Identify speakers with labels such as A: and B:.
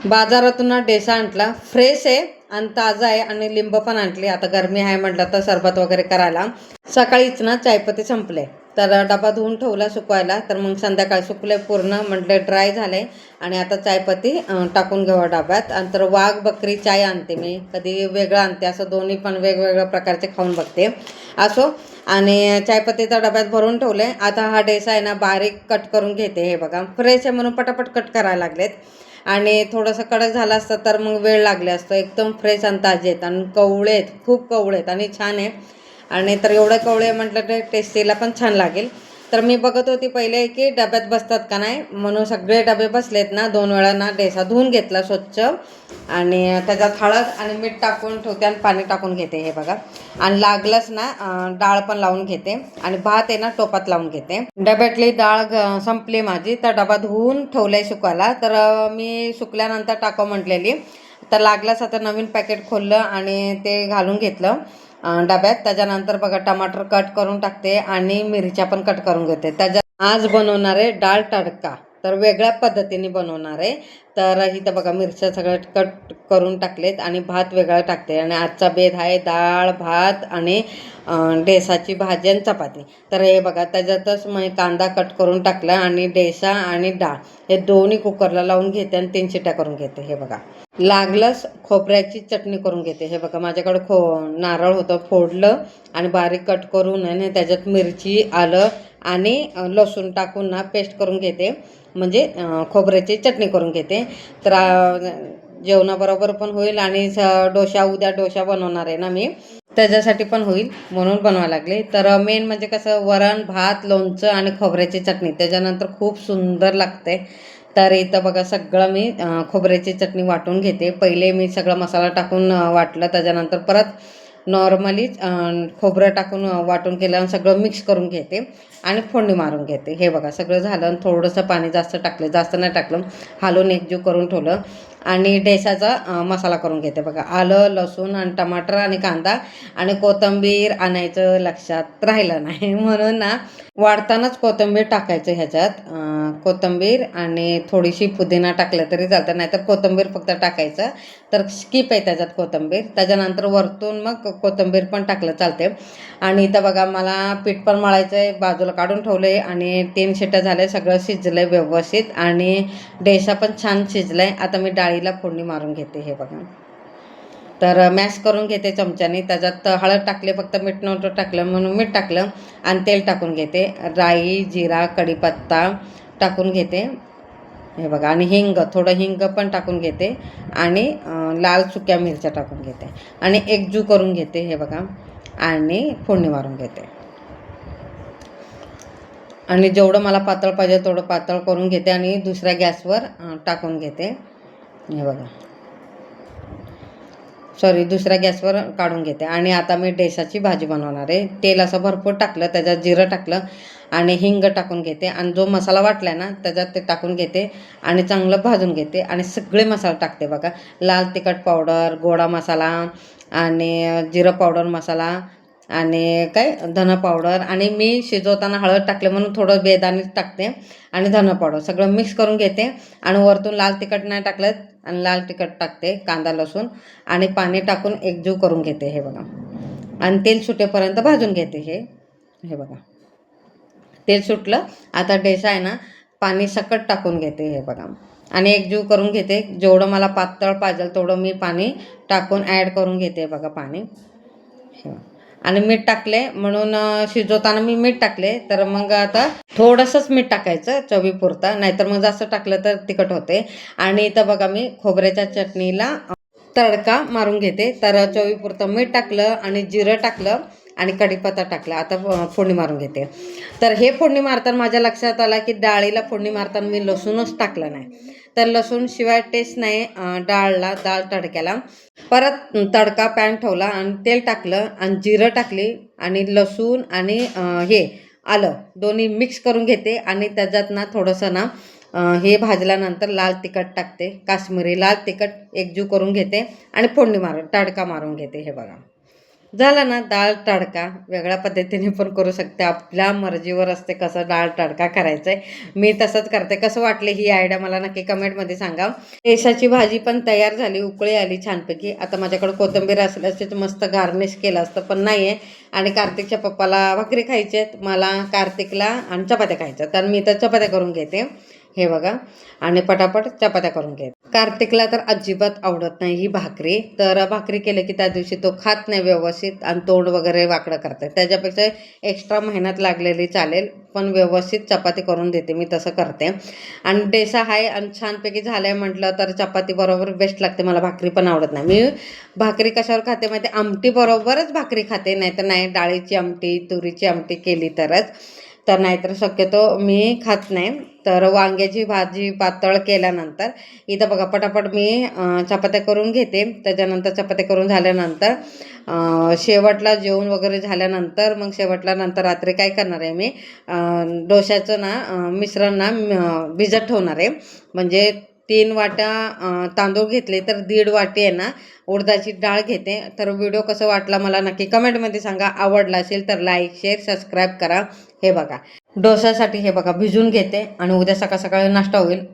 A: बाजारातून ना डेसा आणला, फ्रेश आहे आणि ताजा आहे आणि लिंब पण आणली. आता गरमी आहे म्हटलं तर सरबत वगैरे करायला. सकाळीच ना चायपत्ती संपले तर डबा धुवून ठेवला सुकवायला. तर मग संध्याकाळी सुकले पूर्ण, म्हटलं ड्राय झाले आणि आता चायपत्ती टाकून घ्यावं डब्यात. आणि तर वाघ बकरी चाय आणते मी, कधी वेगळं आणते, असं दोन्ही पण वेगवेगळ्या प्रकारचे खाऊन बघते असो. आणि चायपत्तीचा डब्यात भरून ठेवले. आता हा डेसा आहे ना बारीक कट करून घेते. हे बघा फ्रेश आहे म्हणून पटापट कट करायला लागलेत. आणि थोडंसं कडक झालं असतं तर मग वेळ लागले असतं. एकदम फ्रेश आणि ताजे आहेत आणि कवळे आहेत, खूप कवळे आहेत आणि छान आहे. आणि तर एवढं कवळे म्हटलं तर टेस्टीला पण छान लागेल. तर मी बघत होती पहिले की डब्यात बसतात का नाही, म्हणून सगळे डबे बसलेत ना. 2 वेळा ना डेसा धुवून घेतला स्वच्छ आणि त्याच्यात हळद आणि मीठ टाकून ठेवते आणि पाणी टाकून घेते. हे बघा. आणि लागलंच ना डाळ पण लावून घेते आणि भात आहे ना टोपात लावून घेते. डब्यातली डाळ संपली माझी, तर डबा धुवून ठेवलाय सुकायला. तर मी सुकल्यानंतर टाकावं म्हटलेली, तर लागलंच. आता नवीन पॅकेट खोललं आणि ते घालून घेतलं डब्यात. त्याच्यानंतर बघा टमाटर कट करून टाकते आणि मिरच्या पण कट करून घेते. त्याच्यात आज बनवणार आहे डाळ तडका, तर वेगळ्या पद्धतीने बनवणार आहे. तर इथं बघा मिरच्या सगळ्या कट करून टाकलेत आणि भात वेगळा टाकते. आणि आजचा बेत आहे डाळ भात आणि डेसाची भाजी आणि चपाती. तर हे बघा त्याच्यातच मग कांदा कट करून टाकला आणि डेसा आणि डाळ हे दोन्ही कुकरला लावून घेते आणि 3 शिट्ट्या करून घेते. हे बघा. लागलंच खोबऱ्याची चटणी करून घेते. हे बघा माझ्याकडे नारळ होतं, फोडलं आणि बारीक कट करून आणि त्याच्यात मिरची आलं आणि लसूण टाकून ना पेस्ट करून घेते, म्हणजे खोबऱ्याची चटणी करून घेते. तर जेवणाबरोबर पण होईल आणि उद्या डोसा बनवणार आहे ना मी, त्याच्यासाठी पण होईल म्हणून बनवायला लागले. तर मेन म्हणजे कसं वरण भात लोणचं आणि खोबऱ्याची चटणी त्याच्यानंतर खूप सुंदर लागते. तर इथं बघा सगळं मी खोबऱ्याची चटणी वाटून घेते. पहिले मी सगळा मसाला टाकून वाटलं, त्याच्यानंतर परत नॉर्मली खोबरं टाकून वाटून केलं आणि सगळं मिक्स करून घेते आणि फोडणी मारून घेते. हे बघा सगळं झालं आणि थोडंसं पाणी जास्त टाकलं, जास्त नाही टाकलं, हलवून एकजीव करून ठेवलं आणि डेसाचा मसाला करून घेते. बघा आलं लसूण आणि टमाटर आणि कांदा आणि कोथिंबीर आणायचं लक्षात राहिलं नाही म्हणून ना वाढतानाच कोथिंबीर टाकायचं ह्याच्यात. कोथिंबीर आणि थोडीशी पुदिना टाकलं तरी चालतं, नाहीतर कोथिंबीर फक्त टाकायचं. तर स्किप आहे त्याच्यात कोथिंबीर. त्याच्यानंतर वरतून मग कोथिंबीर पण टाकलं चालते. आणि इथं बघा मला पीठ पण मळायचं आहे, बाजूला काढून ठेवलं आहे आणि 3 शिट्ट्या झाल्या, सगळं शिजलं आहे व्यवस्थित आणि डेसा पण छान शिजला आहे. आता मी डाळीला फोडणी मारून घेते. हे बघा. तर मॅश करून घेते चमच्याने. त्याच्यात हळद टाकले, फक्त मीठ नव्हतं टाकलं म्हणून मीठ टाकलं आणि तेल टाकून घेते. राई जिरा कढीपत्ता टाकून घेते. हे बघा. आणि हिंग, थोडं हिंग पण टाकून घेते आणि लाल सुक्या मिरच्या टाकून घेते आणि एकजीव करून घेते. हे बघा. आणि फोडणी मारून घेते आणि जेवढं मला पातळ पाहिजे तेवढं पातळ करून घेते आणि दुसऱ्या गॅसवर टाकून घेते. हे बघा. दुसऱ्या गॅसवर काढून घेते. आणि आता मी डेसाची भाजी बनवणार आहे. तेल असं भरपूर टाकलं, त्याच्यात जिरं टाकलं आणि हिंग टाकून घेते आणि जो मसाला वाटला ना त्याच्यात ते टाकून घेते आणि चांगलं भाजून घेते आणि सगळे मसाले टाकते. बघा लाल तिखट पावडर, गोडा मसाला आणि जिरं पावडर मसाला आणि काय धना पावडर आणि मी शिजवताना हळद टाकले म्हणून थोडं बेदाणे टाकते आणि धना पावडर सगळं मिक्स करून घेते. आणि वरतून लाल तिखट नाही टाकलं आणि लाल तिखट टाकते, कांदा लसूण आणि पाणी टाकून एकजीव करून घेते. हे बघा. आणि तेल सुटेपर्यंत भाजून घेते. हे बघा तेल सुटलं. आता डेसा आहे ना पाणी सकट टाकून घेते. हे बघा. आणि एकजीव करून घेते. जेवढं मला पातळ पाहिजे तेवढं मी पाणी टाकून ॲड करून घेते. बघा पाणी. आणि मीठ टाकले म्हणून शिजवताना मी मीठ टाकले, तर मग आता थोडंसंच मीठ टाकायचं चवीपुरता, नाहीतर मग जास्त टाकलं तर तिखट होते. आणि इथं बघा मी खोबऱ्याच्या चटणीला तडका मारून घेते. तर चवीपुरतं मीठ टाकलं आणि जिरं टाकलं आणि कढीपत्ता टाकला. आता फोडणी मारून घेते. तर हे फोडणी मारताना माझ्या लक्षात आलं की डाळीला फोडणी मारताना मी लसूणच टाकलं नाही, तर लसूण शिवाय टेस्ट नाही डाळ तडक्याला. परत तडका पॅन ठेवला आणि तेल टाकलं आणि जिरं टाकली आणि लसूण आणि हे आलं दोन्ही मिक्स करून घेते. आणि त्याच्यात ना थोडंसं ना हे भाजल्यानंतर लाल तिखट टाकते, काश्मीरी लाल तिखट एकजीव करून घेते आणि फोडणी तडका मारून घेते. हे बघा. झाला ना डाळ तडका. वेगळ्या पद्धतीने पण करू शकते, आपल्या मर्जीवर असते कसं डाळ तडका करायचा आहे. मी तसंच करते. कसं वाटले ही आयडिया मला नक्की कमेंटमध्ये सांगा. देशाची भाजी पण तयार झाली, उकळी आली छानपैकी. आता माझ्याकडे कोथिंबीर असली असते तर मस्त गार्निश केलं असतं, पण नाही आहे. आणि कार्तिकच्या पप्पाला भाकरी खायची आहेत, मला कार्तिकला आणि चपात्या खायच्या, तर मी तर चपात्या करून घेते. हे बघा, आणि पटापट चपात्या करून घेते. कार्तिकला तर अजिबात आवडत नाही ही भाकरी, तर भाकरी केली की त्या दिवशी तो खात नाही व्यवस्थित आणि तोंड वगैरे वाकडं करते. त्याच्यापेक्षा एक्स्ट्रा मेहनत लागलेली चालेल, पण व्यवस्थित चपाती करून देते मी, तसं करते. आणि डेसा आहे आणि छानपैकी झालंय म्हटलं तर चपाती बरोबर बेस्ट लागते. मला भाकरी पण आवडत नाही. मी भाकरी कशावर खाते माहिती, आमटी बरोबरच भाकरी खाते, नाही तर नाही. डाळीची आमटी, तुरीची आमटी केली तरच, तर नाहीतर शक्यतो मी खात नाही. तर वांग्याची भाजी पातळ केल्यानंतर इथं बघा पटापट मी चपात्या करून घेते. त्याच्यानंतर चपात्या करून झाल्यानंतर शेवटला जेवण वगैरे झाल्यानंतर मग शेवटला नंतर रात्री काय करणार आहे मी, डोश्याचं ना मिश्रण ना भिजत ठेवणार आहे. म्हणजे 3 वाट्या तांदूळ घेतले तर 1.5 वाटी आहे ना उडदाची डाळ घेते. तर व्हिडिओ कसा वाटला मला नक्की कमेंटमध्ये सांगा. आवडला असेल तर लाईक, शेअर, सबस्क्राईब करा. हे बघा डोश्यासाठी हे बघा भिजून घेते आणि उद्या सकाळ सकाळी नाश्ता होईल.